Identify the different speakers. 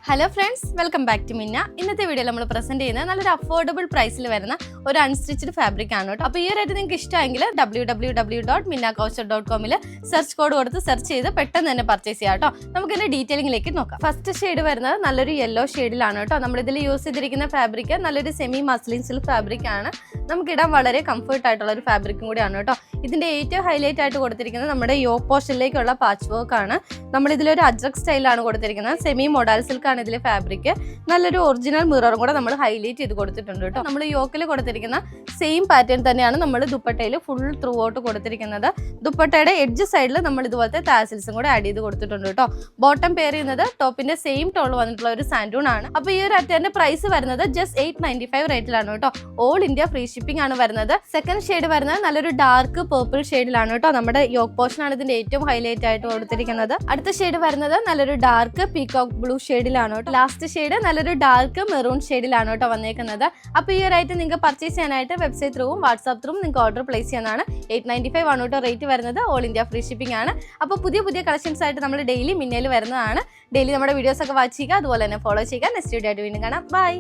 Speaker 1: Hello friends, welcome back to Minna. ഇന്നത്തെ വീഡിയോയിൽ നമ്മൾ പ്രസന്റ് ചെയ്യുന്നത് നല്ലൊരു അഫോർഡബിൾ പ്രൈസിൽ വരുന്ന ഒരു അൺസ്റ്റിച്ച്ഡ് ഫാബ്രിക് ആണ് കേട്ടോ. അപ്പോൾ ഈ ഒരു ആയിട്ട് നിങ്ങൾക്ക് ഇഷ്ടമെങ്കിൽ www.minnakaushal.com സെർച്ച് കോഡ് കൊടുത്ത് സെർച്ച് ചെയ്ത് പെട്ടെന്ന് തന്നെ പർച്ചേസ് ചെയ്യാം കേട്ടോ. നമുക്ക് ഇതിന്റെ ഡീറ്റെയിലിംഗിലേക്ക് നോക്കാം. ഫസ്റ്റ് ഷെയ്ഡ് വരുന്നത് നല്ലൊരു യെല്ലോ ഷെയ്ഡിലാണ് കേട്ടോ. നമ്മളിതിൽ യൂസ് ചെയ്തിരിക്കുന്ന ഫാബ്രിക് നല്ലൊരു സെമി മസ്ലിൻ സിൽക്ക് ഫാബ്രിക് ആണ്. നമുക്കിടാൻ വളരെ കംഫർട്ട് ആയിട്ടുള്ള ഒരു ഫാബ്രിക്കും കൂടിയാണ് കേട്ടോ. ഇതിന്റെ ഏറ്റവും ഹൈലൈറ്റ് ആയിട്ട് കൊടുത്തിരിക്കുന്നത് നമ്മുടെ യോക്ക് പോർഷനിലേക്കുള്ള പാച്ച് വർക്ക് ആണ്. നമ്മളിതിലൊരു അജ്രക് സ്റ്റൈലാണ് കൊടുത്തിരിക്കുന്നത്. സെമി മൊഡാൽ സിൽക്ക് ആണ് ഇതിലെ ഫാബ്രിക്. നല്ലൊരു ഒറിജിനൽ മിററും കൂടെ നമ്മൾ ഹൈലൈറ്റ് ചെയ്ത് കൊടുത്തിട്ടുണ്ട് കേട്ടോ. നമ്മൾ യോക്കിൽ കൊടുത്തിരിക്കുന്ന സെയിം പാറ്റേൺ തന്നെയാണ് നമ്മൾ ദുപ്പട്ടയിൽ ഫുൾ ത്രൂ ഔട്ട് കൊടുത്തിരിക്കുന്നത്. ദുപ്പട്ടയുടെ എഡ്ജ് സൈഡിൽ നമ്മൾ ഇതുപോലത്തെ താസിൽസും കൂടെ ആഡ് ചെയ്ത് കൊടുത്തിട്ടുണ്ട് കേട്ടോ. ബോട്ടം പെയർ ചെയ്യുന്നത് ടോപ്പിന്റെ സെയിം ടോൾ വന്നിട്ടുള്ള ഒരു സാൻഡൂൺ ആണ്. അപ്പോൾ ഈ ഒരു അറ്റന്റെ പ്രൈസ് വരുന്നത് ജസ്റ്റ് 895 റേറ്റിലാണ് കേട്ടോ. ഓൾ ഇന്ത്യ ഫ്രീ ഷിപ്പിംഗ് ആണ് വരുന്നത്. സെക്കൻഡ് ഷെയ്ഡ് വരുന്നത് നല്ലൊരു ഡാർക്ക് പേർപ്പിൾ ഷെയ്ഡിലാണ് കേട്ടോ. നമ്മുടെ യോക്ക് പോർഷൻ ആണ് ഇതിന്റെ ഏറ്റവും ഹൈലൈറ്റ് ആയിട്ട് കൊടുത്തിരിക്കുന്നത്. അടുത്ത ഷെയ്ഡ് വരുന്നത് നല്ലൊരു ഡാർക്ക് പീകോക്ക് ബ്ലൂ ഷെയ്ഡിലാണ് കേട്ടോ. ലാസ്റ്റ് ഷെയ്ഡ് നല്ലൊരു ഡാർക്ക് മെറൂൺ ഷെയ്ഡിലാണ് കേട്ടോ വന്നേക്കുന്നത്. അപ്പോൾ ഈ ഒരു ഐറ്റം നിങ്ങൾക്ക് പർച്ചേസ് ചെയ്യാനായിട്ട് വെബ്സൈറ്റ് ത്രൂവും വാട്സാപ്പ് ത്രൂവും നിങ്ങൾക്ക് ഓർഡർ പ്ലേസ് ചെയ്യാനാണ്. 895 ആണ് കേട്ടോ റേറ്റ് വരുന്നത്. ഓൾ ഇന്ത്യ ഫ്രീ ഷിപ്പിംഗ് ആണ്. അപ്പോൾ പുതിയ കളക്ഷൻസ് ആയിട്ട് നമ്മൾ ഡെയിലി മിന്നയിൽ വരുന്നതാണ്. ഡെയിലി നമ്മുടെ വീഡിയോസ് ഒക്കെ വാച്ച് ചെയ്യുക, അതുപോലെ തന്നെ ഫോളോ ചെയ്യുക. നെക്സ്റ്റ് വീഡിയോ ആയിട്ട് വീണ്ടും കാണാം. ബൈ.